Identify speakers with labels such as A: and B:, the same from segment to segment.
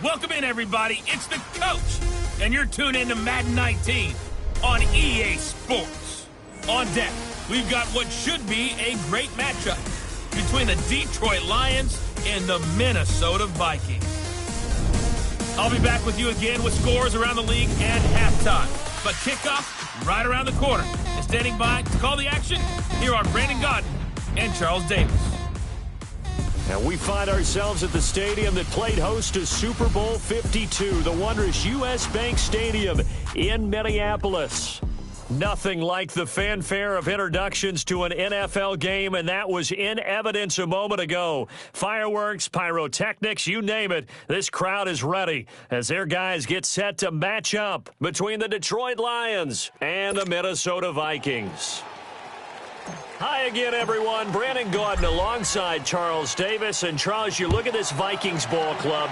A: Welcome in, everybody. It's the coach, and you're tuned in to Madden 19 on EA Sports. On deck, we've got what should be a great matchup between the Detroit Lions and the Minnesota Vikings. I'll be back with you again with scores around the league and halftime. But kickoff right around the corner. And standing by to call the action, here are Brandon Godden and Charles Davis.
B: And we find ourselves at the stadium that played host to Super Bowl 52, the wondrous U.S. Bank Stadium in Minneapolis. Nothing like the fanfare of introductions to an NFL game, and that was in evidence a moment ago. Fireworks, pyrotechnics, you name it, this crowd is ready as their guys get set to match up between the Detroit Lions and the Minnesota Vikings. Hi again, everyone. Brandon Godden alongside Charles Davis. And, Charles, you look at this Vikings ball club.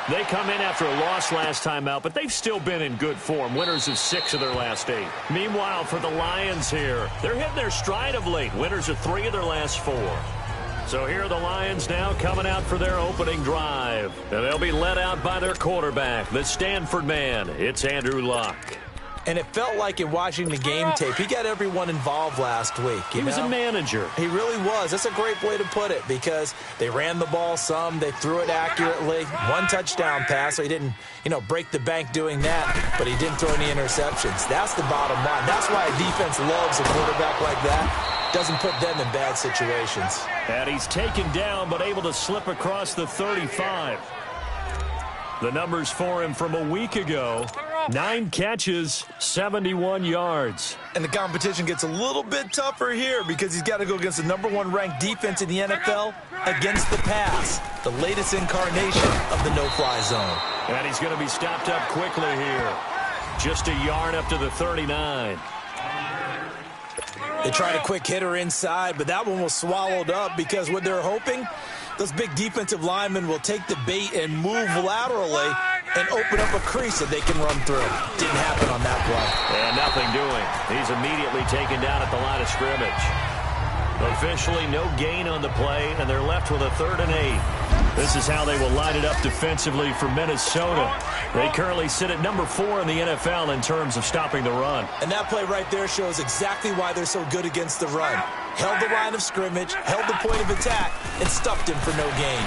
B: They come in after a loss last time out, but they've still been in good form, winners of 6 of their last 8. Meanwhile, for the Lions here, they're hitting their stride of late, winners of 3 of their last 4. So here are the Lions now coming out for their opening drive. And they'll be led out by their quarterback, the Stanford man. It's Andrew Luck.
C: And it felt like in watching the game tape, he got everyone involved last week.
B: He was a manager.
C: He really was. That's a great way to put it because they ran the ball some. They threw it accurately. 1 touchdown pass, so he didn't, break the bank doing that, but he didn't throw any interceptions. That's the bottom line. That's why a defense loves a quarterback like that. Doesn't put them in bad situations.
B: And he's taken down but able to slip across the 35. The numbers for him from a week ago, 9 catches, 71 yards.
C: And the competition gets a little bit tougher here because he's got to go against the #1 ranked defense in the NFL against the pass, the latest incarnation of the no-fly zone.
B: And he's going to be stopped up quickly here. Just a yard up to the 39.
C: They tried a quick hitter inside, but that one was swallowed up because what they're hoping, those big defensive linemen will take the bait and move laterally and open up a crease that they can run through. Didn't happen on that play.
B: And nothing doing. He's immediately taken down at the line of scrimmage. Officially no gain on the play, and they're left with a 3rd and 8. This is how they will line it up defensively for Minnesota. They currently sit at #4 in the NFL in terms of stopping the run.
C: And that play right there shows exactly why they're so good against the run. Held the line of scrimmage, held the point of attack, and stuffed him for no gain.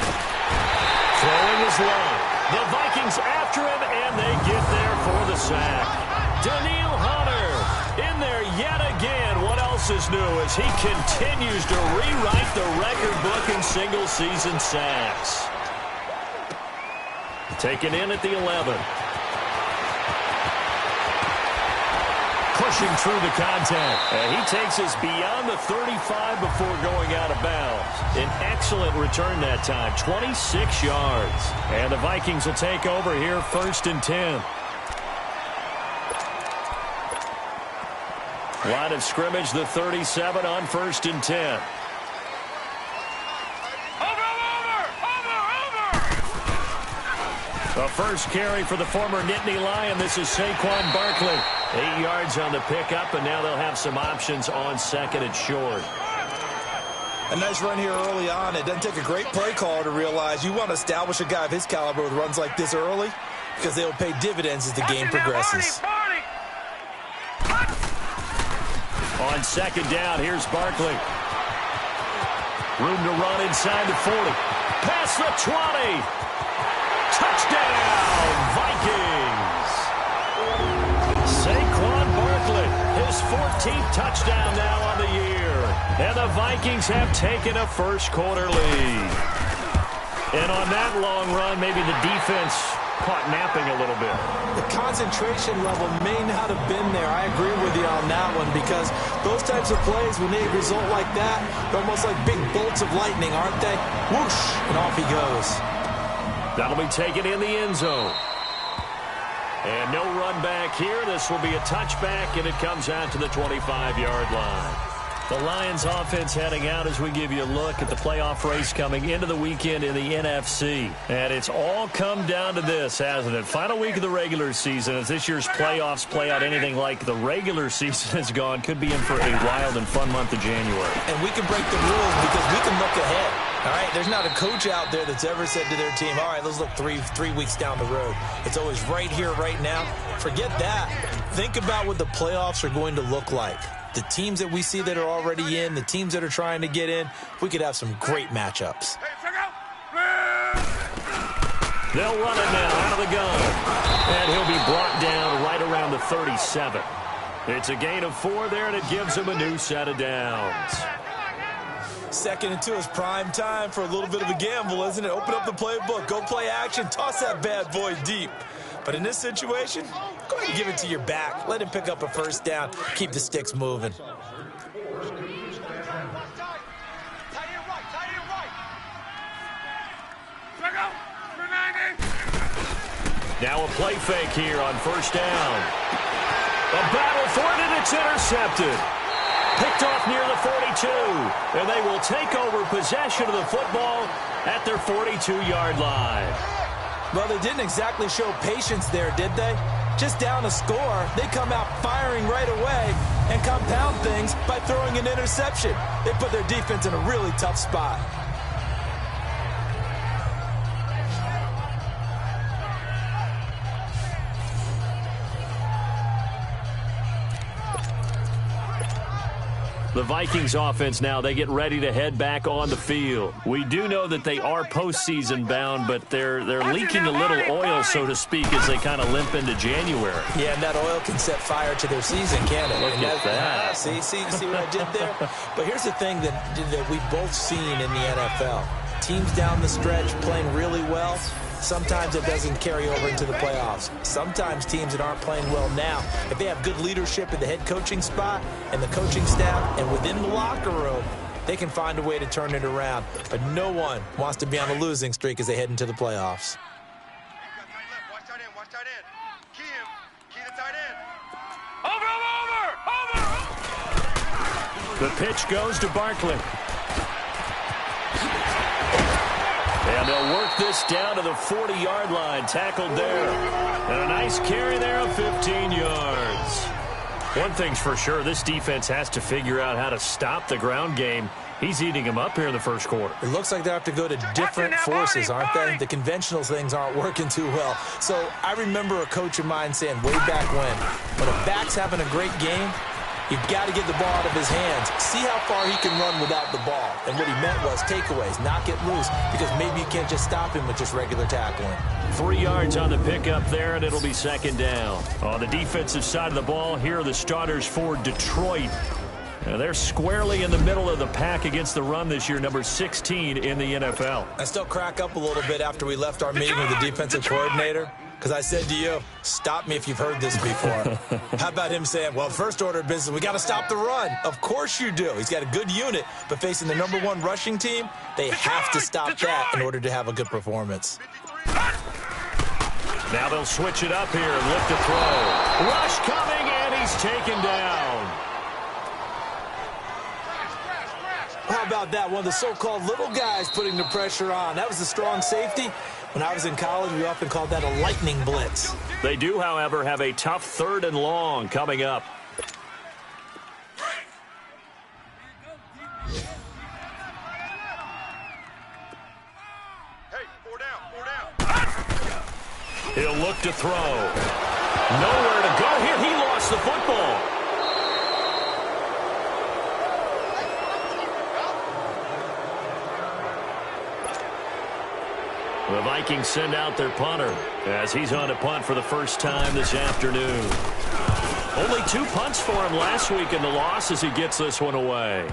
B: Throwing is low. The Vikings after him, and they get there for the sack. Daniil Hunter in there yet again. What else is new as he continues to rewrite the record book in single-season sacks. Taken in at the 11. Pushing through the contact. And he takes us beyond the 35 before going out of bounds. An excellent return that time, 26 yards. And the Vikings will take over here, 1st and 10. Line of scrimmage, the 37 on 1st and 10. The first carry for the former Nittany Lion. This is Saquon Barkley. 8 yards on the pickup, and now they'll have some options on 2nd and short.
C: A nice run here early on. It doesn't take a great play caller to realize you want to establish a guy of his caliber with runs like this early because they will pay dividends as the game progresses.
B: On 2nd down, here's Barkley. Room to run inside the 40. Past the 20. Touchdown, Vikings! Saquon Barkley, his 14th touchdown now on the year. And the Vikings have taken a first-quarter lead. And on that long run, maybe the defense caught napping a little bit.
C: The concentration level may not have been there. I agree with you on that one because those types of plays, when they result like that, they're almost like big bolts of lightning, aren't they? Whoosh, and off he goes.
B: That'll be taken in the end zone. And no run back here. This will be a touchback, and it comes out to the 25-yard line. The Lions offense heading out as we give you a look at the playoff race coming into the weekend in the NFC. And it's all come down to this, hasn't it? Final week of the regular season. As this year's playoffs play out anything like the regular season has gone, could be in for a wild and fun month of January.
C: And we can break the rules because we can look ahead. All right, there's not a coach out there that's ever said to their team, all right, let's look three weeks down the road. It's always right here, right now. Forget that. Think about what the playoffs are going to look like. The teams that we see that are already in, the teams that are trying to get in, we could have some great matchups.
B: They'll run it now out of the gun. And he'll be brought down right around the 37. It's a gain of 4 there, and it gives him a new set of downs.
C: 2nd and 2 is prime time for a little bit of a gamble, isn't it? Open up the playbook, go play action, toss that bad boy deep. But in this situation, go ahead and give it to your back. Let him pick up a first down. Keep the sticks moving.
B: Now a play fake here on first down. A battle for it, and it's intercepted. Picked off near the 42, and they will take over possession of the football at their 42-yard line.
C: Well, they didn't exactly show patience there, did they? Just down a score, they come out firing right away and compound things by throwing an interception. They put their defense in a really tough spot.
B: The Vikings offense now, they get ready to head back on the field. We do know that they are postseason bound, but they're leaking a little oil, so to speak, as they kind of limp into January.
C: Yeah, and that oil can set fire to their season, can't it?
B: Look at that.
C: See what I did there? But here's the thing that we've both seen in the NFL. Teams down the stretch playing really well. Sometimes it doesn't carry over into the playoffs. Sometimes teams that aren't playing well now, if they have good leadership in the head coaching spot and the coaching staff and within the locker room, they can find a way to turn it around. But no one wants to be on a losing streak as they head into the playoffs.
D: Watch tight end. Key the tight end. Over.
B: The pitch goes to Barkley. And they'll work this down to the 40-yard line, tackled there. And a nice carry there of 15 yards. One thing's for sure, this defense has to figure out how to stop the ground game. He's eating them up here in the first quarter.
C: It looks like they have to go to different forces, aren't they? The conventional things aren't working too well. So I remember a coach of mine saying way back when a back's having a great game, you've got to get the ball out of his hands. See how far he can run without the ball. And what he meant was takeaways, not get loose, because maybe you can't just stop him with just regular tackling.
B: 3 yards on the pickup there, and it'll be second down. On the defensive side of the ball, here are the starters for Detroit. They're squarely in the middle of the pack against the run this year, number 16 in the NFL.
C: I still crack up a little bit after we left our meeting with the defensive coordinator. Because I said to you, stop me if you've heard this before. How about him saying, well, first order of business, we got to stop the run. Of course you do. He's got a good unit, but facing the #1 rushing team, they have to stop that in order to have a good performance.
B: Now they'll switch it up here and lift a throw. Rush coming, and he's taken down.
C: How about that? One of the so-called little guys putting the pressure on. That was the strong safety. When I was in college, we often called that a lightning blitz.
B: They do, however, have a tough 3rd and long coming up.
D: Hey, 4 down.
B: He'll look to throw. Nowhere to go here. He lost the football. The Vikings send out their punter as he's on a punt for the first time this afternoon. Only 2 punts for him last week in the loss as he gets this one away.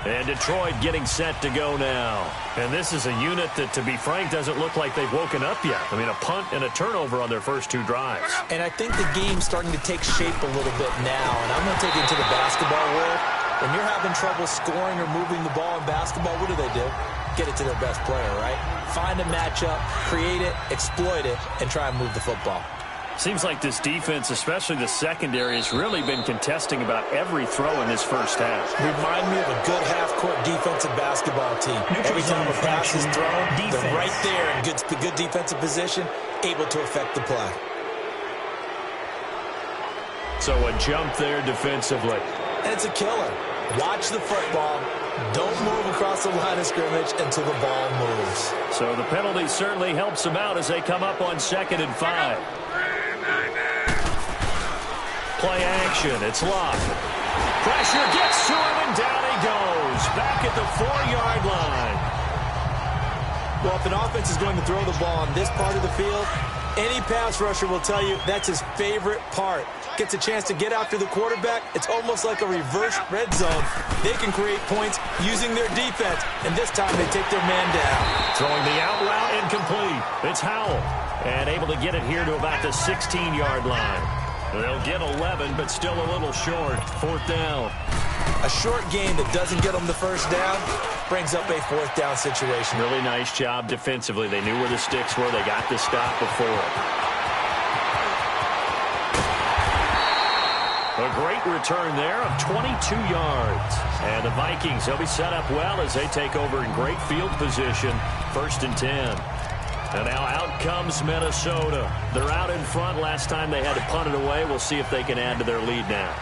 B: And Detroit getting set to go now. And this is a unit that, to be frank, doesn't look like they've woken up yet. I mean, a punt and a turnover on their first 2 drives.
C: And I think the game's starting to take shape a little bit now. And I'm going to take it into the basketball world. When you're having trouble scoring or moving the ball in basketball, what do? Get it to their best player, right? Find a matchup, create it, exploit it, and try and move the football.
B: Seems like this defense, especially the secondary, has really been contesting about every throw in this first half.
C: Remind me of a good half-court defensive basketball team. Every time a pass is thrown, they're right there in good defensive position, able to affect the play.
B: So a jump there defensively.
C: And it's a killer. Watch the football. Don't move across the line of scrimmage until the ball moves.
B: So the penalty certainly helps them out as they come up on 2nd and 5. Play action. It's locked. Pressure gets to him, and down he goes. Back at the 4-yard line.
C: Well, if an offense is going to throw the ball on this part of the field, any pass rusher will tell you that's his favorite part. Gets a chance to get after the quarterback. It's almost like a reverse red zone. They can create points using their defense, and this time they take their man down.
B: Throwing the out route incomplete. It's Howell, and able to get it here to about the 16-yard line. They'll get 11, but still a little short. 4th down.
C: A short game that doesn't get them the first down brings up a 4th down situation.
B: Really nice job defensively. They knew where the sticks were. They got the stop before. A great return there of 22 yards. And the Vikings, they'll be set up well as they take over in great field position. 1st and 10. And now out comes Minnesota. They're out in front. Last time they had to punt it away. We'll see if they can add to their lead now.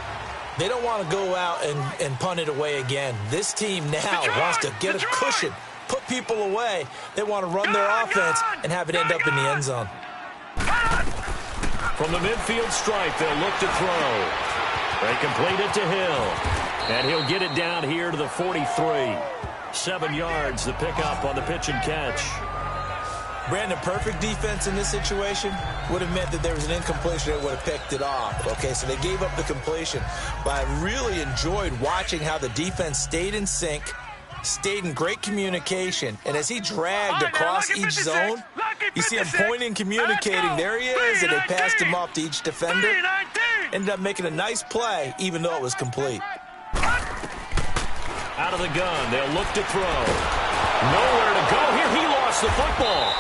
C: They don't want to go out and punt it away again. This team now wants to get a cushion, put people away. They want to run their offense and have it end up in the end zone.
B: From the midfield stripe, they'll look to throw. They complete it to Hill. And he'll get it down here to the 43. 7 yards, the pickup on the pitch and catch.
C: Brandon, perfect defense in this situation would have meant that there was an incompletion that would have picked it off. Okay, so they gave up the completion. But I really enjoyed watching how the defense stayed in sync, stayed in great communication. And as he dragged across each zone, you see him pointing, communicating. There he is, and they passed him off to each defender. Ended up making a nice play, even though it was complete.
B: Out of the gun, they'll look to throw. Nowhere to go here. He lost the football.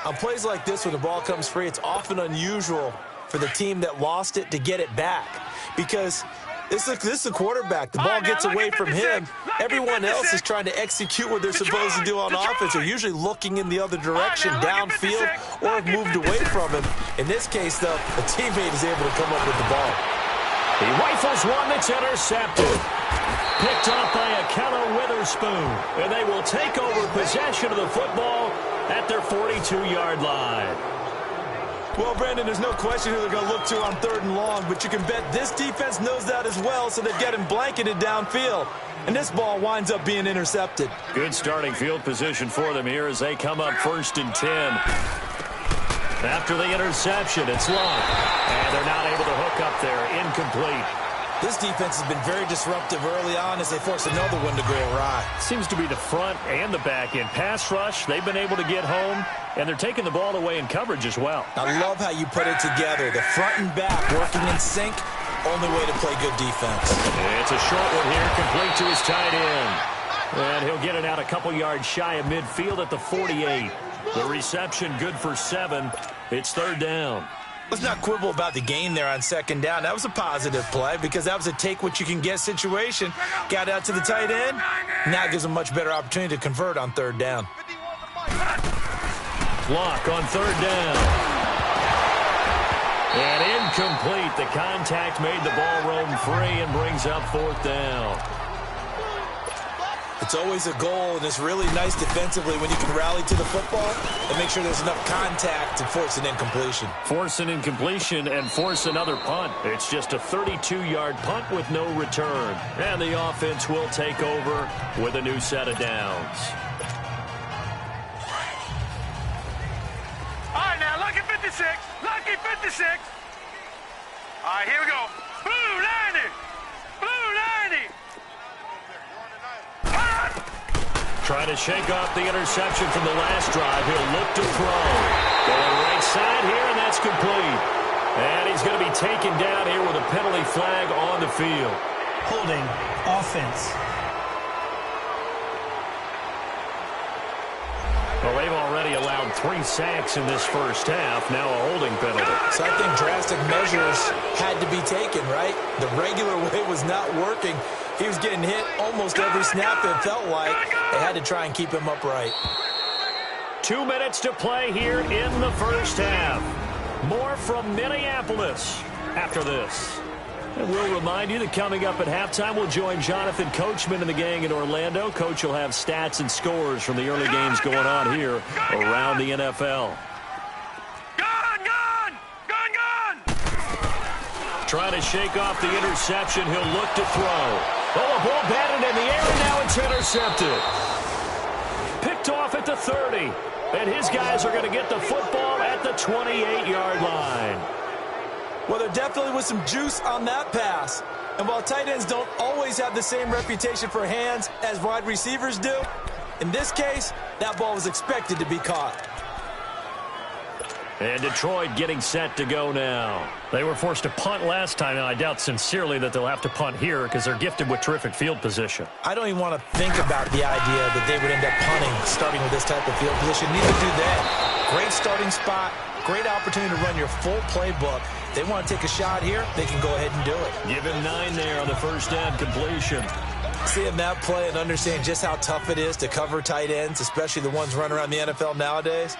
C: On plays like this, when the ball comes free, it's often unusual for the team that lost it to get it back. Because this is the quarterback. The ball gets away from him. Everyone else is trying to execute what they're supposed to do on offense. They're usually looking in the other direction, downfield, or have moved away from him. In this case, though, a teammate is able to come up with the ball.
B: He rifles one that's intercepted. Picked off by Akello Witherspoon. And they will take over possession of the football at their 42-yard line.
C: Well, Brandon, there's no question who they're going to look to on 3rd and long, but you can bet this defense knows that as well, so they've got him blanketed downfield. And this ball winds up being intercepted.
B: Good starting field position for them here as they come up 1st and 10. After the interception, it's locked. And they're not able to hook up there. Incomplete.
C: This defense has been very disruptive early on as they force another one to go awry.
B: Seems to be the front and the back end. Pass rush, they've been able to get home, and they're taking the ball away in coverage as well.
C: I love how you put it together. The front and back working in sync, only way to play good defense.
B: It's a short one here, complete to his tight end. And he'll get it out a couple yards shy of midfield at the 48. The reception good for 7. It's 3rd down.
C: Let's not quibble about the gain there on 2nd down. That was a positive play because that was a take-what-you-can-get situation. Got out to the tight end. Now gives them a much better opportunity to convert on 3rd down.
B: Block on 3rd down. And incomplete. The contact made the ball roam free and brings up 4th down.
C: It's always a goal, and it's really nice defensively when you can rally to the football and make sure there's enough contact to force an incompletion.
B: Force an incompletion and force another punt. It's just a 32-yard punt with no return. And the offense will take over with a new set of downs.
D: All right, now, lucky 56. Lucky 56. All right, here we go. Blue 90. Blue 90.
B: Trying to shake off the interception from the last drive. He'll look to throw. Going right side here, and that's complete. And he's going to be taken down here with a penalty flag on the field.
E: Holding offense.
B: Well, they've already allowed 3 sacks in this first half. Now a holding penalty.
C: So I think drastic measures had to be taken, right? The regular way was not working. He was getting hit almost every snap, it felt like. They had to try and keep him upright.
B: 2 minutes to play here in the first half. More from Minneapolis after this. And we'll remind you that coming up at halftime, we'll join Jonathan Coachman and the gang in Orlando. Coach will have stats and scores from the early games going on here around the NFL. Trying to shake off the interception. He'll look to throw. Oh, a ball batted in the air, and now it's intercepted. Picked off at the 30. And his guys are going to get the football at the 28-yard line.
C: Well, there definitely was some juice on that pass. And while tight ends don't always have the same reputation for hands as wide receivers do, in this case, that ball was expected to be caught.
B: And Detroit getting set to go now.
F: They were forced to punt last time, and I doubt sincerely that they'll have to punt here because they're gifted with terrific field position.
C: I don't even want to think about the idea that they would end up punting starting with this type of field position. Neither do they. Great starting spot, great opportunity to run your full playbook. They want to take a shot here, they can go ahead and do it.
B: Give him 9 there on the first down completion.
C: Seeing that play and understanding just how tough it is to cover tight ends, especially the ones running around the NFL nowadays,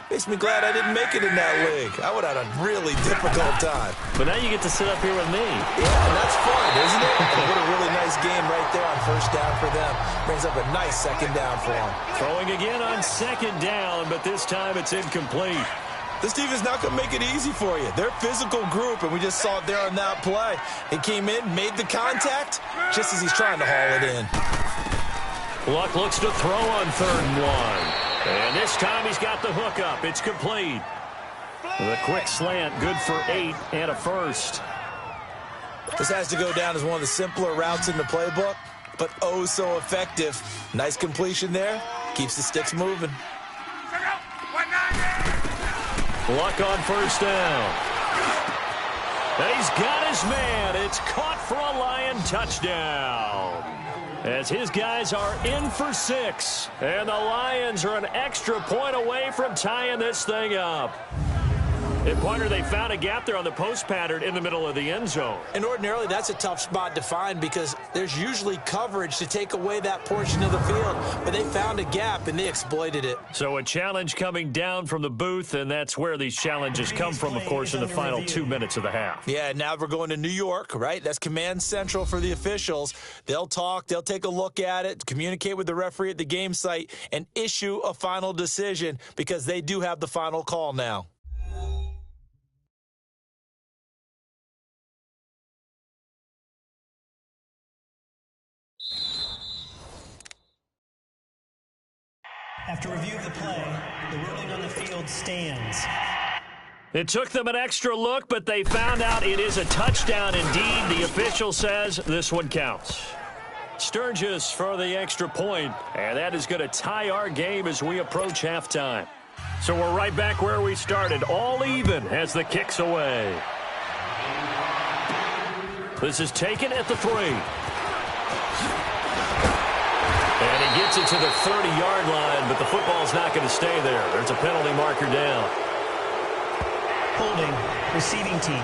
C: makes me glad I didn't make it in that league. I would have had a really difficult time.
B: But now you get to sit up here with me.
C: Yeah, and that's fun, isn't it? What a really nice game right there on first down for them. Brings up a nice second down for them.
B: Throwing again on second down, but this time it's incomplete.
C: This team is not going to make it easy for you. They're a physical group, and we just saw it there on that play. He came in, made the contact, just as he's trying to haul it in.
B: Luck looks to throw on 3rd and 1. And this time he's got the hook up. It's complete. The quick slant, good for 8 and a first.
C: This has to go down as one of the simpler routes in the playbook, but oh so effective. Nice completion there. Keeps the sticks moving.
B: Luck on first down. And he's got his man. It's caught for a Lion touchdown. As his guys are in for 6. And the Lions are an extra point away from tying this thing up. And, Pointer, they found a gap there on the post pattern in the middle of the end zone.
C: And ordinarily, that's a tough spot to find because there's usually coverage to take away that portion of the field. But they found a gap, and they exploited it.
B: So a challenge coming down from the booth, and that's where these challenges come from, of course, in the final 2 minutes of the half.
C: Yeah, now we're going to New York, right? That's command central for the officials. They'll talk, they'll take a look at it, communicate with the referee at the game site, and issue a final decision because they do have the final call now.
E: After review of the play, the ruling on the field stands.
B: It took them an extra look, but they found out it is a touchdown indeed. The official says this one counts. Sturgis for the extra point, and that is going to tie our game as we approach halftime. So we're right back where we started, all even as the kick's away. This is taken at the 3. And he gets it to the 30-yard line, but the football's not going to stay there. There's a penalty marker down.
E: Holding, receiving team.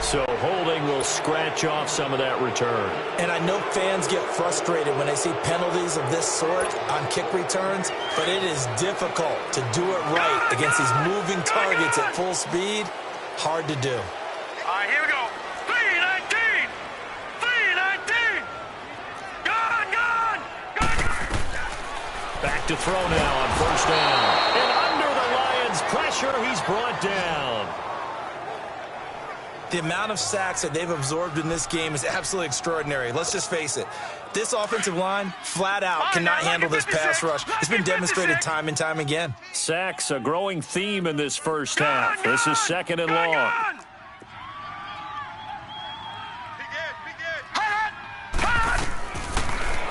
B: So holding will scratch off some of that return.
C: And I know fans get frustrated when they see penalties of this sort on kick returns, but it is difficult to do it right against these moving targets at full speed. Hard to do.
D: All right, here we go. 319! 319! Gone!
B: Back to throw now on first down. And under the Lions' pressure, he's brought down.
C: The amount of sacks that they've absorbed in this game is absolutely extraordinary. Let's just face it. This offensive line, flat out, cannot handle this pass rush. It's been demonstrated time and time again.
B: Sacks, a growing theme in this first half. This is 2nd and long.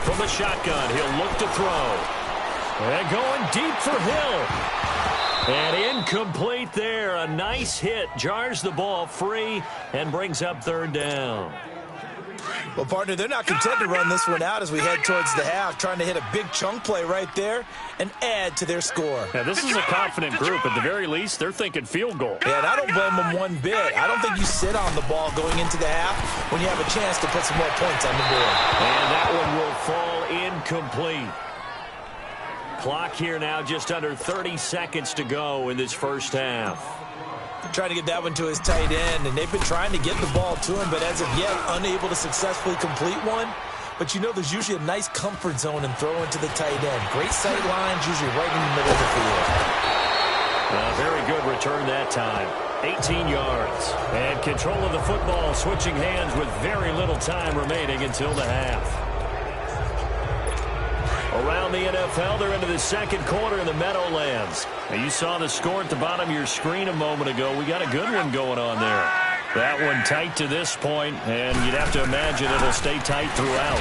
B: From the shotgun, he'll look to throw. And going deep for Hill. And incomplete there. A nice hit. Jars the ball free and brings up third down.
C: Well, partner, they're not content to run this one out as we head towards the half, trying to hit a big chunk play right there and add to their score.
F: Yeah, this is a confident group. At the very least, they're thinking field goal.
C: Yeah, and I don't blame them one bit. I don't think you sit on the ball going into the half when you have a chance to put some more points on the board.
B: And that one will fall incomplete. Clock here now, just under 30 seconds to go in this first half.
C: Trying to get that one to his tight end, and they've been trying to get the ball to him, but as of yet, unable to successfully complete one. But you know there's usually a nice comfort zone in throwing to the tight end. Great sight lines, usually right in the middle of the field.
B: Very good return that time. 18 yards. And control of the football, switching hands with very little time remaining until the half. Around the NFL, they're into the second quarter in the Meadowlands. Now, you saw the score at the bottom of your screen a moment ago. We got a good one going on there. That one tight to this point, and you'd have to imagine it'll stay tight throughout.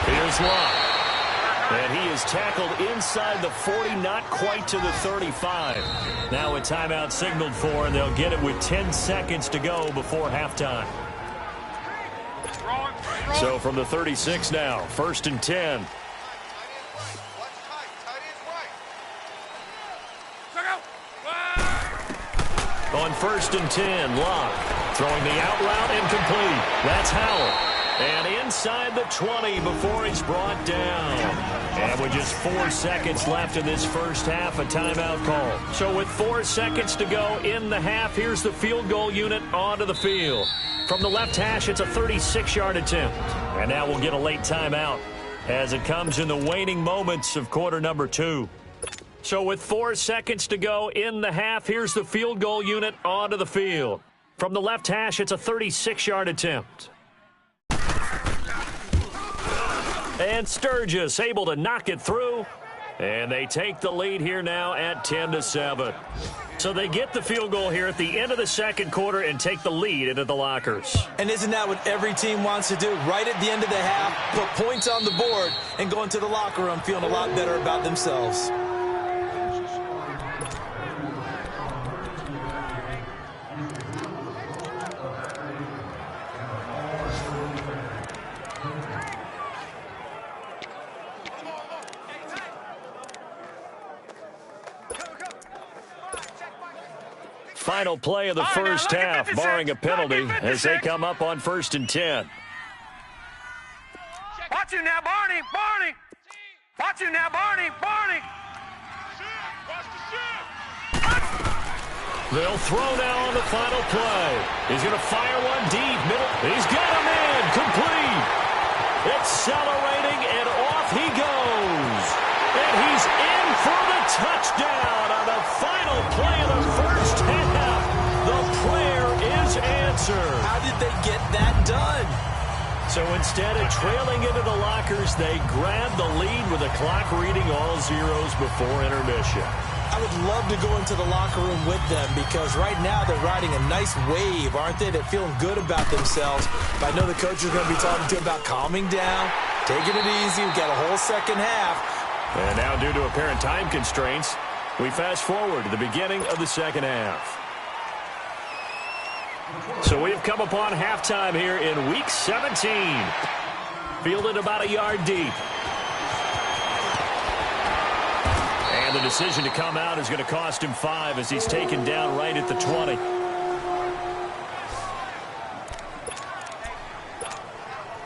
B: Here's Locke. And he is tackled inside the 40, not quite to the 35. Now a timeout signaled for, and they'll get it with 10 seconds to go before halftime. So from the 36 now, 1st and 10. On 1st and 10, Locke throwing the out route incomplete. That's Howell. And inside the 20 before he's brought down. And with just 4 seconds left in this first half, a timeout call. So with 4 seconds to go in the half, here's the field goal unit onto the field. From the left hash, it's a 36-yard attempt. And now we'll get a late timeout as it comes in the waning moments of quarter number 2. So with 4 seconds to go in the half, here's the field goal unit onto the field. From the left hash, it's a 36-yard attempt. And Sturgis able to knock it through. And they take the lead here now at 10-7. So they get the field goal here at the end of the second quarter and take the lead into the lockers.
C: And isn't that what every team wants to do? Right at the end of the half, put points on the board and go into the locker room feeling a lot better about themselves.
B: Final play of the first half, barring a penalty, as they come up on 1st and 10.
D: Watch him now, Barney! Barney! Watch him now, Barney! Barney!
B: They'll throw now on the final play. He's going to fire one deep, middle. He's got him in, complete. Accelerating, and off he goes. And he's in for the touchdown on the final play of the first half. The prayer is answered.
C: How did they get that done?
B: So instead of trailing into the lockers, they grab the lead with the clock reading all zeros before intermission.
C: I would love to go into the locker room with them because right now they're riding a nice wave, aren't they? They're feeling good about themselves. But I know the coach is going to be talking to them about calming down, taking it easy. We've got a whole second half.
B: And now, due to apparent time constraints, we fast forward to the beginning of the second half. So we have come upon halftime here in Week 17. Fielded about a yard deep. And the decision to come out is going to cost him 5 as he's taken down right at the 20.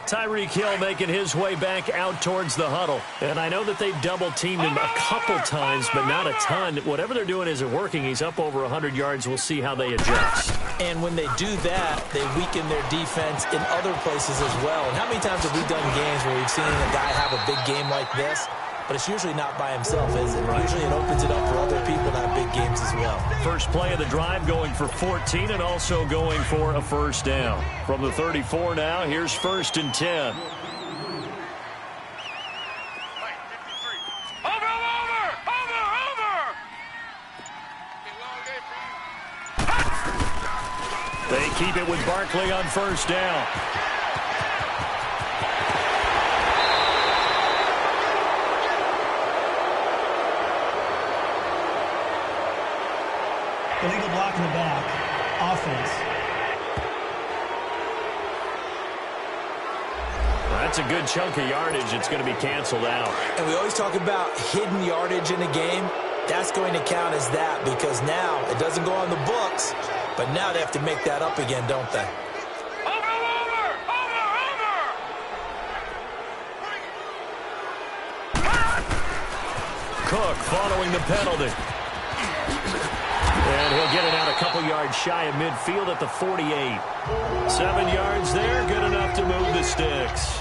B: Tyreek Hill making his way back out towards the huddle. And I know that they've double-teamed him a couple times, but not a ton. Whatever they're doing isn't working. He's up over 100 yards. We'll see how they adjust.
C: And when they do that, they weaken their defense in other places as well. And how many times have we done games where we've seen a guy have a big game like this? But it's usually not by himself, is it? Right. Usually it opens it up for other people to have big games as well.
B: First play of the drive going for 14 and also going for a first down. From the 34 now, here's 1st and 10. They keep it with Barkley on first down.
E: in the back. Offense.
F: That's a good chunk of yardage. It's going to be canceled out.
C: And we always talk about hidden yardage in a game. That's going to count as that because now it doesn't go on the books, but now they have to make that up again, don't they?
B: Cook following the penalty. And he'll get it out a couple yards shy of midfield at the 48. 7 yards there, good enough to move the sticks.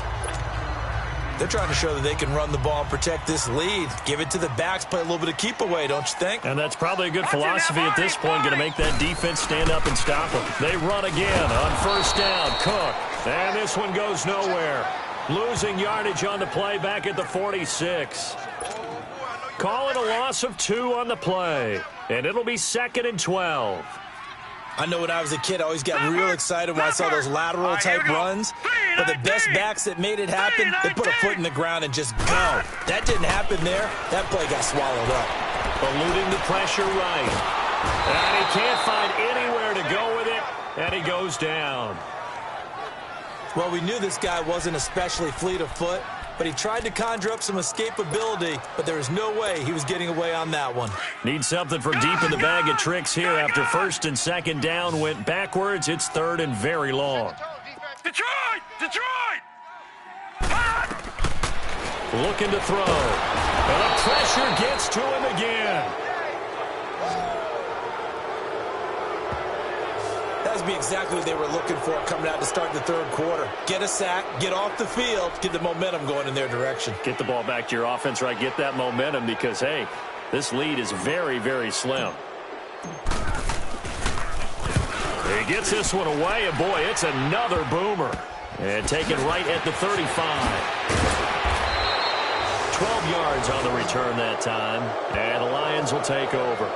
C: They're trying to show that they can run the ball and protect this lead. Give it to the backs, play a little bit of keep away, don't you think?
F: And that's probably a good philosophy at this point, going to make that defense stand up and stop them.
B: They run again on first down. Cook. And this one goes nowhere. Losing yardage on the play back at the 46. Call it a loss of 2 on the play. And it'll be 2nd and 12.
C: I know when I was a kid, I always got real excited when I saw those lateral-type runs. But the best backs that made it happen, they put a foot in the ground and just go. That didn't happen there. That play got swallowed up.
B: Eluding the pressure right. And he can't find anywhere to go with it. And he goes down.
C: Well, we knew this guy wasn't especially fleet of foot, but he tried to conjure up some escapability, but there was no way he was getting away on that one.
B: Need something from deep in the bag of tricks here after 1st and 2nd down went backwards. It's 3rd and very long.
D: Detroit! Detroit!
B: Looking to throw. And the pressure gets to him again.
C: That would be exactly what they were looking for coming out to start the 3rd quarter. Get a sack, get off the field, get the momentum going in their direction.
F: Get the ball back to your offense, right? Get that momentum because, hey, this lead is very, very slim.
B: He gets this one away, and boy, it's another boomer. And taken right at the 35. 12 yards on the return that time, and the Lions will take over.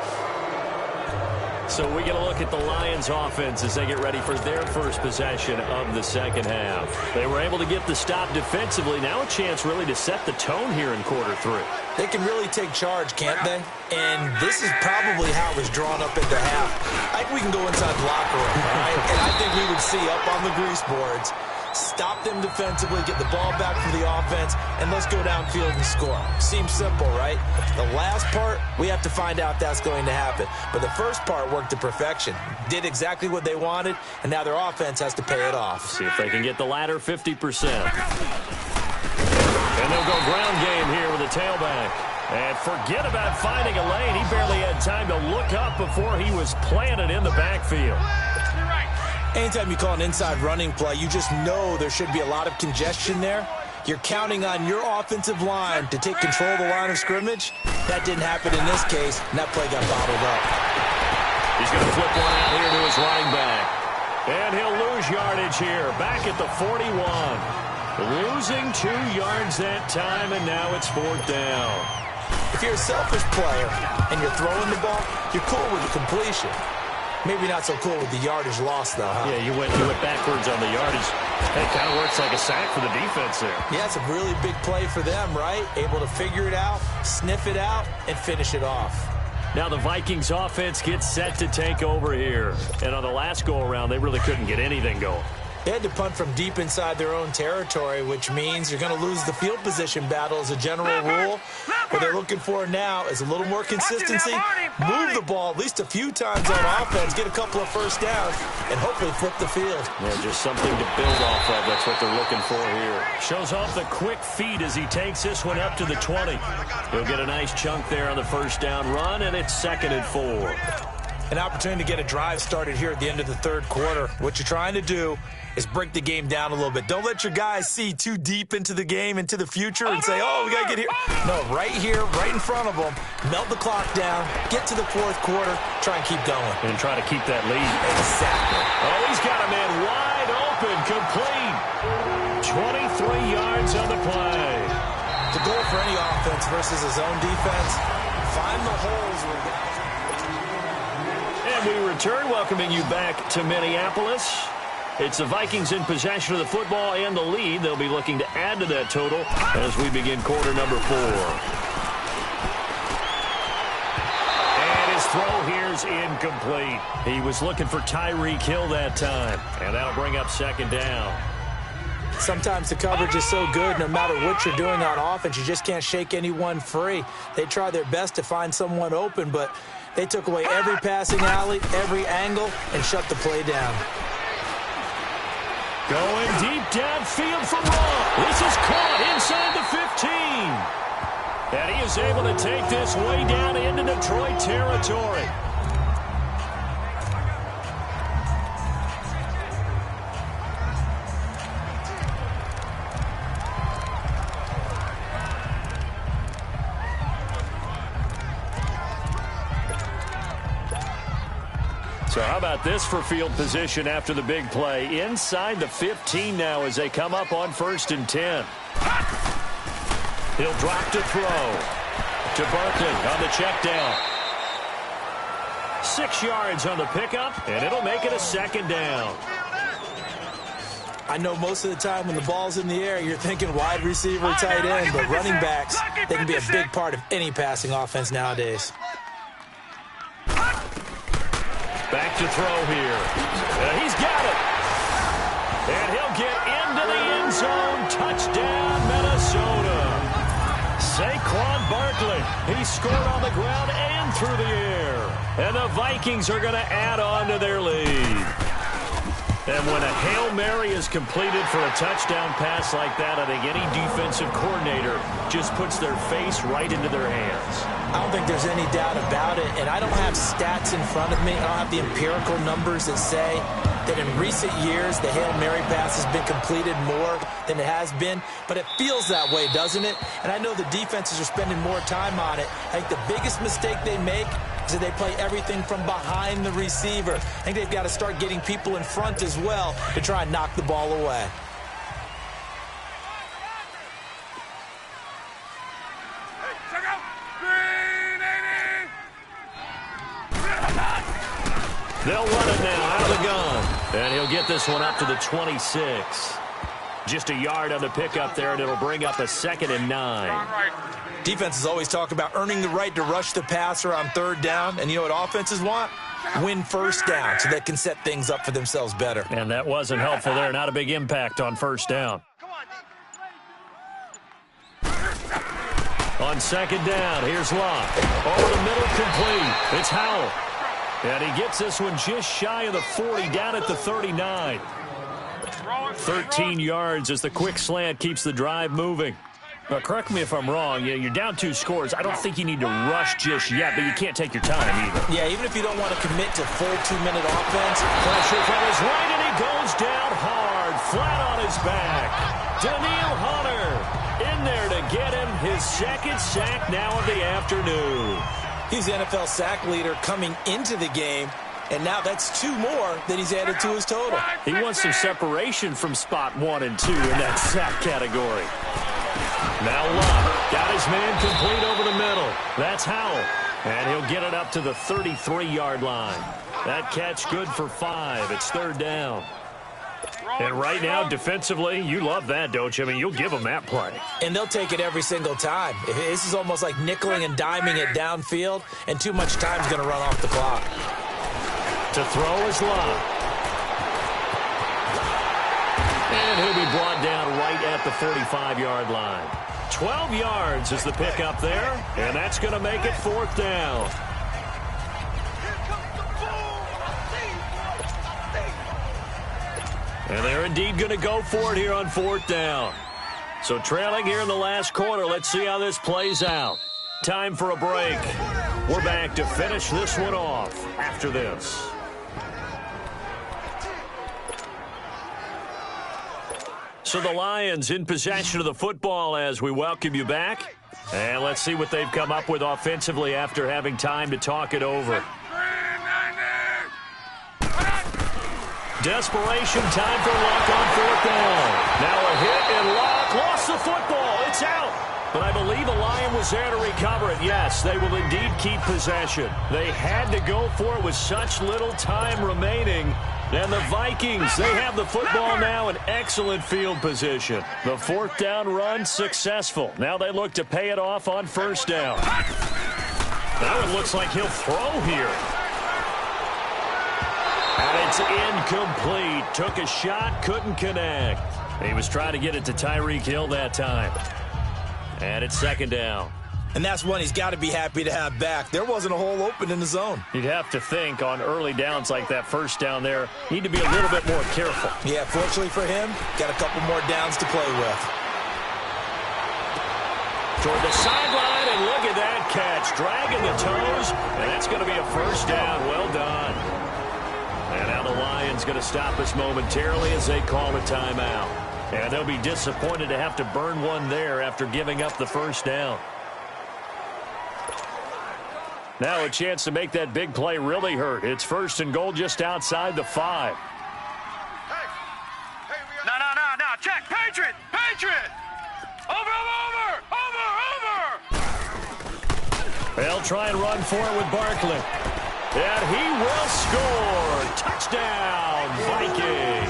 B: So we get a look at the Lions offense as they get ready for their first possession of the 2nd half. They were able to get the stop defensively. Now a chance really to set the tone here in quarter 3.
C: They can really take charge, can't they? And this is probably how it was drawn up at the half. I think we can go inside the locker room, all right? And I think we would see up on the grease boards, stop them defensively, get the ball back for the offense, and let's go downfield and score. Seems simple, right? The last part, we have to find out that's going to happen. But the first part worked to perfection. Did exactly what they wanted, and now their offense has to pay it off.
B: See if they can get the latter 50%. And they'll go ground game here with a tailback. And forget about finding a lane. He barely had time to look up before he was planted in the backfield.
C: Anytime you call an inside running play, you just know there should be a lot of congestion there. You're counting on your offensive line to take control of the line of scrimmage. That didn't happen in this case, and that play got bottled up.
B: He's going to flip one out here to his running back. And he'll lose yardage here, back at the 41. Losing 2 yards that time, and now it's 4th down.
C: If you're a selfish player and you're throwing the ball, you're cool with the completion. Maybe not so cool with the yardage loss, though, huh?
F: Yeah, you went backwards on the yardage. It kind of works like a sack for the defense there.
C: Yeah, it's a really big play for them, right? Able to figure it out, sniff it out, and finish it off.
B: Now the Vikings offense gets set to take over here. And on the last go-around, they really couldn't get anything going.
C: They had to punt from deep inside their own territory, which means you're going to lose the field position battle as a general rule. What they're looking for now is a little more consistency, move the ball at least a few times on offense, get a couple of first downs, and hopefully flip the field.
B: Yeah, just something to build off of. That's what they're looking for here. Shows off the quick feet as he takes this one up to the 20. He'll get a nice chunk there on the first down run, and it's 2nd and 4.
C: An opportunity to get a drive started here at the end of the 3rd quarter. What you're trying to do is break the game down a little bit. Don't let your guys see too deep into the game, into the future, and say, oh, we got to get here. No, right here, right in front of them, melt the clock down, get to the 4th quarter, try and keep going.
F: And try to keep that lead.
C: Exactly.
B: Oh, he's got a man wide open, complete. 23 yards on the play.
C: The goal for any offense versus his own defense, find the holes where guys.
B: And we return, welcoming you back to Minneapolis. It's the Vikings in possession of the football and the lead. They'll be looking to add to that total as we begin quarter number 4. And his throw here is incomplete. He was looking for Tyreek Hill that time, and that'll bring up second down.
C: Sometimes the coverage is so good, no matter what you're doing on offense, you just can't shake anyone free. They try their best to find someone open, but they took away every passing alley, every angle, and shut the play down.
B: Going deep downfield for Raw. This is caught inside the 15. And he is able to take this way down into Detroit territory. So how about this for field position after the big play? Inside the 15 now as they come up on 1st and 10. He'll drop to throw to Barkley on the check down. 6 yards on the pickup, and it'll make it a second down.
C: I know most of the time when the ball's in the air, you're thinking wide receiver, tight end, but running backs, they can be a big part of any passing offense nowadays.
B: Back to throw here. He's got it. And he'll get into the end zone. Touchdown, Minnesota. Saquon Barkley. He scored on the ground and through the air. And the Vikings are going to add on to their lead. And when a Hail Mary is completed for a touchdown pass like that, I think any defensive coordinator just puts their face right into their hands.
C: I don't think there's any doubt about it, and I don't have stats in front of me. I don't have the empirical numbers that say that in recent years the Hail Mary pass has been completed more than it has been, but it feels that way, doesn't it? And I know the defenses are spending more time on it. I think the biggest mistake they make is that they play everything from behind the receiver. I think they've got to start getting people in front as well to try and knock the ball away.
B: They'll run it now out of the gun. And he'll get this one up to the 26. Just a yard on the pickup there, and it'll bring up a 2nd and 9.
C: Defenses always talk about earning the right to rush the passer on 3rd down. And you know what offenses want? Win 1st down so they can set things up for themselves better.
F: And that wasn't helpful there. Not a big impact on 1st down. On 2nd down, here's Locke. Over the middle, complete. It's Howell. And he gets this one just shy of the 40, down at the 39. 13 yards as the quick slant keeps the drive moving. Now, correct me if I'm wrong. You're down 2 scores. I don't think you need to rush just yet, but you can't take your time either.
C: Yeah, even if you don't want to commit to full 2-minute offense.
B: Pressure from his right, and he goes down hard, flat on his back. Daniil Hunter in there to get him his 2nd sack now of the afternoon.
C: He's the NFL sack leader coming into the game, and now that's 2 more that he's added to his total.
F: He wants some separation from spot 1 and 2 in that sack category.
B: Now Locke got his man complete over the middle. That's Howell. And he'll get it up to the 33-yard line. That catch good for 5. It's 3rd down. And right now, defensively, you love that, don't you? I mean, you'll give them that play.
C: And they'll take it every single time. This is almost like nickeling and diming it downfield, and too much time's going to run off the clock.
B: To throw is Locke. And he'll be brought down right at the 45-yard line. 12 yards is the pickup there, and that's going to make it 4th down. And they're indeed going to go for it here on 4th down. So trailing here in the last quarter, let's see how this plays out. Time for a break. We're back to finish this one off after this. So the Lions in possession of the football as we welcome you back. And let's see what they've come up with offensively after having time to talk it over. Desperation time for Locke on 4th down. Now a hit, and Locke lost the football. It's out. But I believe a Lion was there to recover it. Yes, they will indeed keep possession. They had to go for it with such little time remaining. And the Vikings, they have the football now in excellent field position. The 4th down run successful. Now they look to pay it off on 1st down. Now it looks like he'll throw here. It's incomplete. Took a shot, couldn't connect. He was trying to get it to Tyreek Hill that time. And it's second down.
C: And that's one he's got to be happy to have back. There wasn't a hole open in the zone.
B: You'd have to think on early downs like that first down there, need to be a little bit more careful.
C: Yeah, fortunately for him, got a couple more downs to play with.
B: Toward the sideline, and look at that catch. Dragging the toes, and that's going to be a first down. Well done. And now the Lions going to stop us momentarily as they call a timeout. And they'll be disappointed to have to burn one there after giving up the first down. Now a chance to make that big play really hurt. It's first and goal just outside the 5.
D: No. Check. Patriot. Over.
B: They'll try and run for it with Barkley. And he will score. Touchdown, Vikings.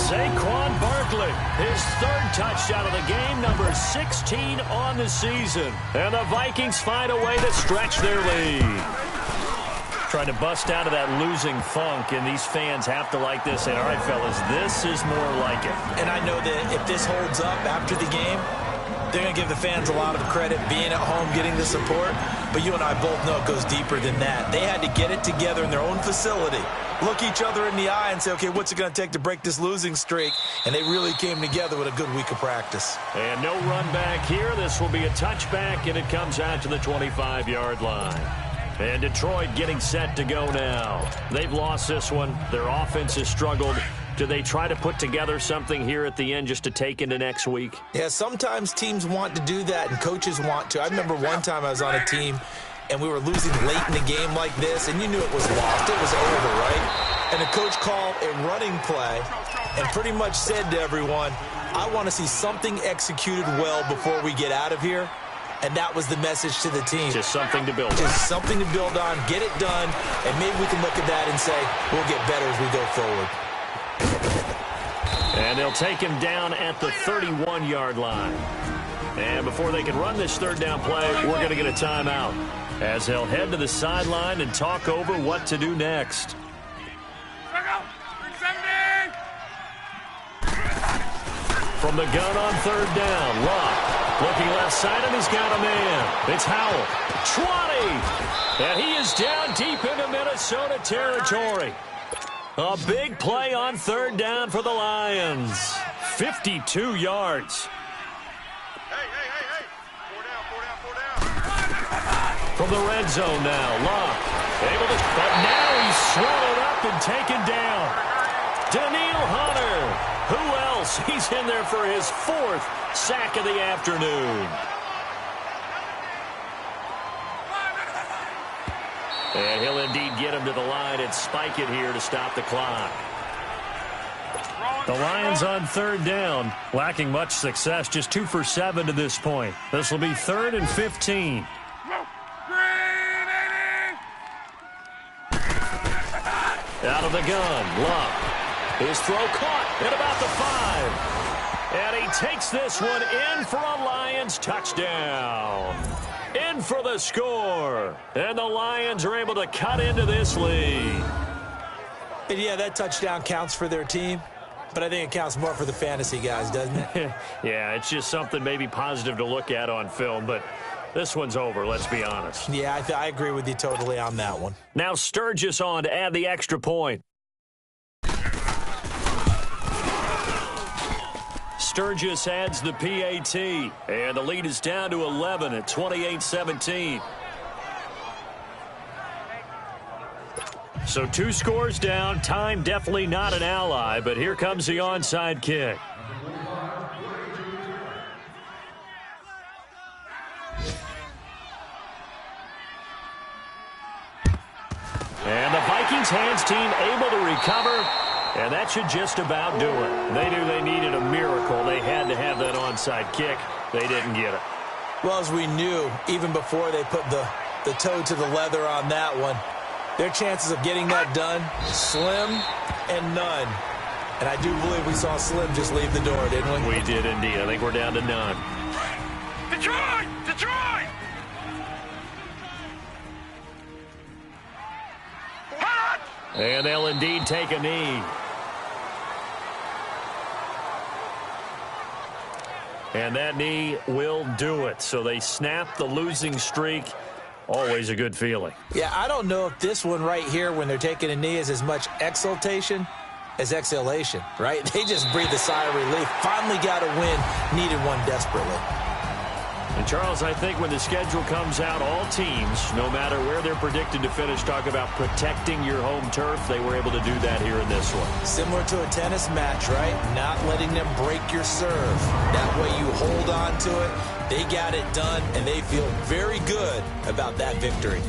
B: Saquon Barkley, his third touchdown of the game, number 16 on the season. And the Vikings find a way to stretch their lead. Trying to bust out of that losing funk, and these fans have to like this. And all right, fellas, this is more like it.
C: And I know that if this holds up after the game, they're going to give the fans a lot of credit being at home, getting the support. But you and I both know it goes deeper than that. They had to get it together in their own facility, look each other in the eye and say, okay, what's it going to take to break this losing streak? And they really came together with a good week of practice.
B: And no run back here. This will be a touchback, and it comes out to the 25-yard line. And Detroit getting set to go now. They've lost this one. Their offense has struggled. Do they try to put together something here at the end just to take into next week?
C: Yeah, sometimes teams want to do that, and coaches want to. I remember one time I was on a team, and we were losing late in the game like this, and you knew it was lost. It was over, right? And the coach called a running play and pretty much said to everyone, I want to see something executed well before we get out of here. And that was the message to the team.
B: Just something to build on.
C: Just something to build on, get it done, and maybe we can look at that and say, we'll get better as we go forward.
B: And they'll take him down at the 31-yard line. And before they can run this third down play, we're going to get a timeout as they'll head to the sideline and talk over what to do next. From the gun on third down, Locke. Looking left side, and he's got a man. It's Howell. 20. And he is down deep into Minnesota territory. A big play on third down for the Lions. 52 yards.
D: Hey. 4 down.
B: From the red zone now, Locke. But now he's swallowed up and taken down. Daniil Hunter. Who else? He's in there for his 4th sack of the afternoon. And he'll indeed get him to the line and spike it here to stop the clock. The Lions on third down, lacking much success, just 2 for 7 to this point. This will be 3rd and 15. Out of the gun, Locke. His throw caught at about the 5. And he takes this one in for a Lions touchdown. In for the score. And the Lions are able to cut into this lead.
C: And yeah, that touchdown counts for their team, but I think it counts more for the fantasy guys, doesn't it?
B: Yeah, it's just something maybe positive to look at on film, but this one's over, let's be honest.
C: Yeah, I agree with you totally on that one.
B: Now Sturgis on to add the extra point. Sturgis adds the PAT, and the lead is down to 11 at 28-17. So 2 scores down. Time definitely not an ally, but here comes the onside kick. And the Vikings hands team able to recover. And that should just about do it. They knew they needed a miracle. They had to have that onside kick. They didn't get it.
C: Well, as we knew, even before they put the toe to the leather on that one, their chances of getting that done, slim and none. And I do believe we saw Slim just leave the door, didn't we?
B: We did indeed. I think we're down to none.
D: Detroit! Hot!
B: And they'll indeed take a knee. And that knee will do it. So they snap the losing streak. Always a good feeling.
C: Yeah, I don't know if this one right here, when they're taking a knee, is as much exultation as exhalation, right? They just breathe a sigh of relief. Finally got a win. Needed one desperately.
B: And, Charles, I think when the schedule comes out, all teams, no matter where they're predicted to finish, talk about protecting your home turf. They were able to do that here in this one.
C: Similar to a tennis match, right? Not letting them break your serve. That way you hold on to it. They got it done, and they feel very good about that victory.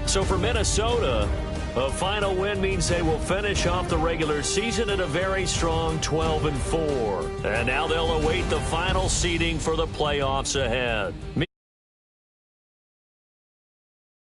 B: So for Minnesota, a final win means they will finish off the regular season at a very strong 12-4. And now they'll await the final seeding for the playoffs ahead.